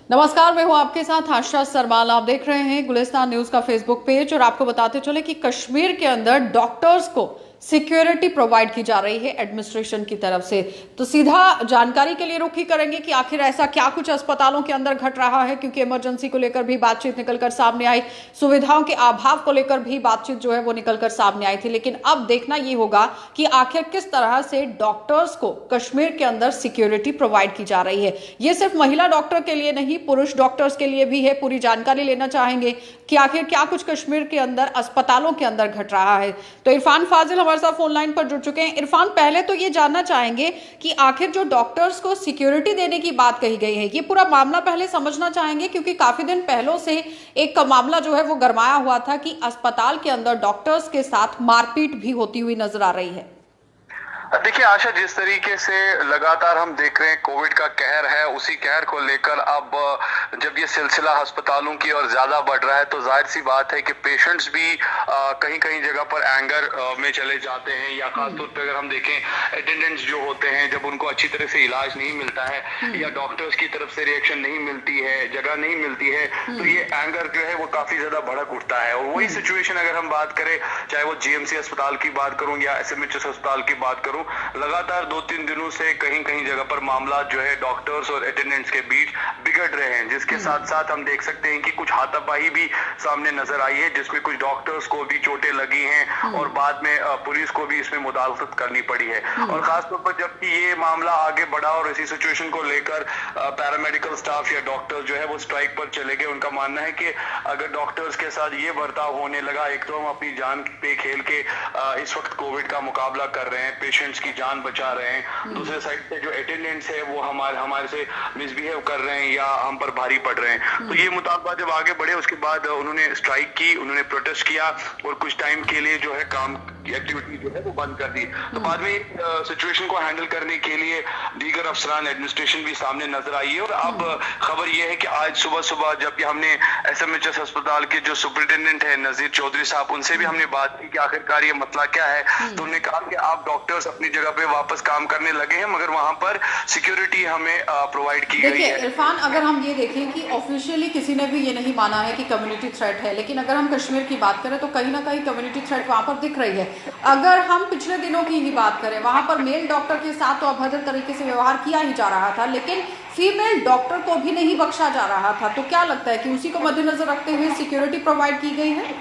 नमस्कार, मैं हूं आपके साथ आशा सरमाल। आप देख रहे हैं गुलिस्तान न्यूज का फेसबुक पेज और आपको बताते चले कि कश्मीर के अंदर डॉक्टर्स को सिक्योरिटी प्रोवाइड की जा रही है एडमिनिस्ट्रेशन की तरफ से। तो सीधा जानकारी के लिए रुखी करेंगे कि आखिर ऐसा क्या कुछ अस्पतालों के अंदर घट रहा है, क्योंकि इमरजेंसी को लेकर भी बातचीत निकलकर सामने आई, सुविधाओं के अभाव को लेकर भी बातचीत जो है वो निकलकर सामने आई थी। लेकिन अब देखना ये होगा कि आखिर किस तरह से डॉक्टर्स को कश्मीर के अंदर सिक्योरिटी प्रोवाइड की जा रही है। ये सिर्फ महिला डॉक्टर के लिए नहीं, पुरुष डॉक्टर्स के लिए भी है। पूरी जानकारी लेना चाहेंगे कि आखिर क्या कुछ कश्मीर के अंदर अस्पतालों के अंदर घट रहा है। तो इरफान फाजिल हमारे साथ फोन लाइन पर जुड़ चुके हैं। इरफान, पहले तो ये जानना चाहेंगे कि आखिर जो डॉक्टर्स को सिक्योरिटी देने की बात कही गई है, ये पूरा मामला पहले समझना चाहेंगे, क्योंकि काफी दिन पहले से एक मामला जो है वो गरमाया हुआ था कि अस्पताल के अंदर डॉक्टर्स के साथ मारपीट भी होती हुई नजर आ रही है। देखिए आशा, जिस तरीके से लगातार हम देख रहे हैं कोविड का कहर है, उसी कहर को लेकर अब जब ये सिलसिला अस्पतालों की और ज्यादा बढ़ रहा है तो जाहिर सी बात है कि पेशेंट्स भी कहीं कहीं जगह पर एंगर में चले जाते हैं, या खासतौर पर अगर हम देखें अटेंडेंट्स जो होते हैं, जब उनको अच्छी तरह से इलाज नहीं मिलता है या डॉक्टर्स की तरफ से रिएक्शन नहीं मिलती है, जगह नहीं मिलती है, तो ये एंगर जो है वो काफी ज्यादा भड़क उठता है। और वही सिचुएशन अगर हम बात करें, चाहे वो जीएमसी अस्पताल की बात करूं या एसएमएचएस अस्पताल की बात करूं, लगातार 2-3 दिनों से कहीं कहीं जगह पर मामला जो है डॉक्टर्स और अटेंडेंट्स के बीच बिगड़ रहे हैं, जिसके साथ साथ हम देख सकते हैं कि कुछ हाथापाई भी सामने नजर आई है, जिसमें कुछ डॉक्टर्स को भी चोटें लगी हैं और बाद में पुलिस को भी इसमें मुदाखलत करनी पड़ी है। और खासतौर पर जबकि ये मामला आगे बढ़ा और इसी सिचुएशन को लेकर पैरामेडिकल स्टाफ या डॉक्टर्स जो है वो स्ट्राइक पर चले गए। उनका मानना है कि अगर डॉक्टर्स के साथ ये बर्ताव होने लगा, एक तो हम अपनी जान पे खेल के इस वक्त कोविड का मुकाबला कर रहे हैं, पेशेंट्स की जान बचा रहे हैं, दूसरे साइड पे जो अटेंडेंट्स है वो हमारे से मिसबिहेव कर रहे हैं या हम पर भारी पड़ रहे हैं। तो ये मुताबिक जब आगे बढ़े, उसके बाद उन्होंने स्ट्राइक की, उन्होंने प्रोटेस्ट किया और कुछ टाइम के लिए जो है काम की एक्टिविटी जो है वो बंद कर दी। तो बाद में सिचुएशन को हैंडल करने के लिए दीगर अफसरान एडमिनिस्ट्रेशन भी सामने नजर आई है। और अब खबर यह है कि आज सुबह सुबह जब हमने एसएमएचएस अस्पताल के जो सुपरिटेंडेंट है नजीर चौधरी साहब, उनसे भी हमने बात की कि आखिरकार ये मसला क्या है, तो उन्होंने कहा कि आप डॉक्टर्स अपनी जगह पे वापस काम करने लगे हैं, मगर वहां पर सिक्योरिटी हमें प्रोवाइड की गई है। इरफान, अगर हम ये देखें कि ऑफिशियली किसी ने भी ये नहीं माना है कि कम्युनिटी थ्रेट है, लेकिन अगर हम कश्मीर की बात करें तो कहीं ना कहीं कम्युनिटी थ्रेट वहां पर दिख रही है। अगर हम पिछले दिनों की ही बात करें, वहां पर मेल डॉक्टर के साथ तो अभद्र तरीके से व्यवहार किया ही जा रहा था, लेकिन फीमेल डॉक्टर को भी नहीं बख्शा जा रहा था। तो क्या लगता है कि उसी को मद्देनजर रखते हुए सिक्योरिटी प्रोवाइड की गई है?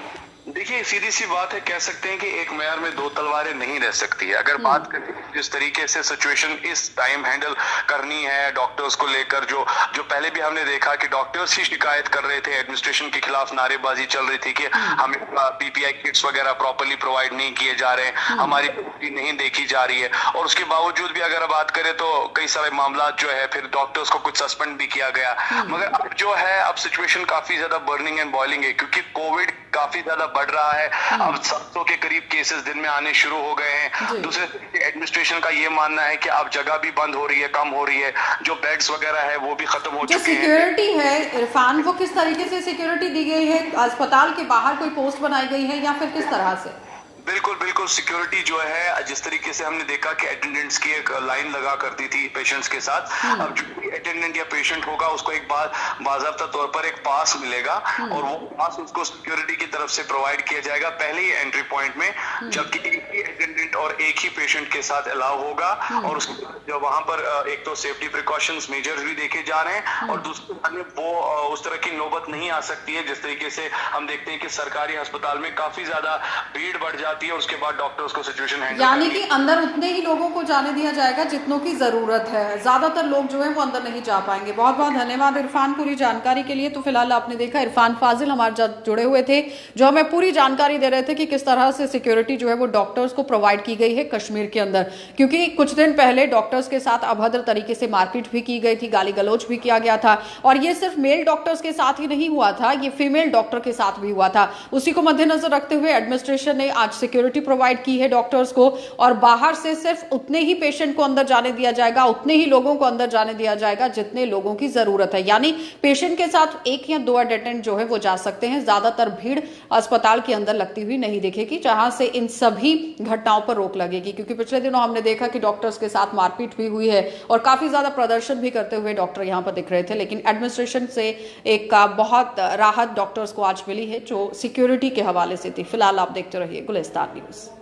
देखिए सीधी सी बात है, कह सकते हैं कि एक मैर में दो तलवारें नहीं रह सकती है। अगर बात करें जिस तरीके से सिचुएशन इस टाइम हैंडल करनी है डॉक्टर्स को लेकर, जो पहले भी हमने देखा कि डॉक्टर्स ही शिकायत कर रहे थे, एडमिनिस्ट्रेशन के खिलाफ नारेबाजी चल रही थी कि हमें पीपीआई किट्स वगैरह प्रॉपर्ली प्रोवाइड नहीं किए जा रहे हैं, हमारी ड्यूटी नहीं देखी जा रही है, और उसके बावजूद भी अगर बात करें तो कई सारे मामला जो है फिर डॉक्टर्स को कुछ सस्पेंड भी किया गया। मगर अब जो है, अब सिचुएशन काफी ज्यादा बर्निंग एंड बॉइलिंग है, क्योंकि कोविड काफी ज्यादा बढ़ रहा है। अब 700 के करीब केसेस दिन में आने शुरू हो गए हैं। दूसरे एडमिनिस्ट्रेशन का ये मानना है कि अब जगह भी बंद हो रही है, कम हो रही है, जो बेड्स वगैरह है वो भी खत्म हो चुके हैं। सिक्योरिटी है इरफान, वो किस तरीके से सिक्योरिटी दी गई है? अस्पताल के बाहर कोई पोस्ट बनाई गई है या फिर किस तरह से? बिल्कुल बिल्कुल, सिक्योरिटी जो है जिस तरीके से हमने देखा कि अटेंडेंट्स की एक लाइन लगा करती थी पेशेंट्स के साथ, अब जो भी अटेंडेंट या पेशेंट होगा उसको एक बार बाज़ाब्ता तौर पर एक पास मिलेगा और वो पास उसको सिक्योरिटी की तरफ से प्रोवाइड किया जाएगा पहले ही एंट्री पॉइंट में, जबकि एक ही अटेंडेंट और एक ही पेशेंट के साथ अलाउ होगा। और उसके वहां पर एक तो सेफ्टी प्रिकॉशंस मेजर्स भी देखे जा रहे हैं, और दूसरे वो उस तरह की नौबत नहीं आ सकती है जिस तरीके से हम देखते हैं कि सरकारी अस्पताल में काफी ज्यादा भीड़ बढ़ जाती है, उसके बाद डॉक्टर्स को सिचुएशन हैंडल, यानी कि अंदर उतने ही लोगों को जाने दिया जाएगा जितनों की जरूरत है, ज्यादातर लोग जो है वो अंदर नहीं जा पाएंगे। बहुत बहुत धन्यवाद इरफान पूरी जानकारी के लिए। तो फिलहाल आपने देखा इरफान फाजिल हमारे साथ जुड़े हुए थे, जो हमें पूरी जानकारी दे रहे थे कि किस तरह से सिक्योरिटी जो है वो डॉक्टर्स को प्रोवाइड की गई है कश्मीर के अंदर, क्योंकि कुछ दिन पहले डॉक्टर्स के साथ अभद्र तरीके से मारपीट भी की गई थी, गाली गलौज भी किया गया था, और ये सिर्फ मेल डॉक्टर्स के साथ ही नहीं हुआ था, ये फीमेल डॉक्टर के साथ भी हुआ था। उसी को मद्देनजर रखते हुए एडमिनिस्ट्रेशन ने आज सिक्योरिटी प्रोवाइड की है डॉक्टर्स को, और बाहर से सिर्फ उतने ही पेशेंट को अंदर जाने दिया जाएगा, उतने ही लोगों को अंदर जाने दिया जाएगा जितने लोगों की जरूरत है। यानी पेशेंट के साथ एक या दो अटेंडेंट जो है वो जा सकते हैं, ज्यादातर भीड़ अस्पताल के अंदर लगती हुई नहीं दिखेगी, जहां से इन सभी घटनाओं पर पर रोक लगेगी, क्योंकि पिछले दिनों हमने देखा कि डॉक्टर्स के साथ मारपीट भी हुई है और काफी ज्यादा प्रदर्शन भी करते हुए डॉक्टर यहाँ पर दिख रहे थे। लेकिन एडमिनिस्ट्रेशन से एक बहुत राहत डॉक्टर्स को आज मिली है, जो सिक्योरिटी के हवाले से थी। फिलहाल आप देखते रहिए गुलिस्तान न्यूज।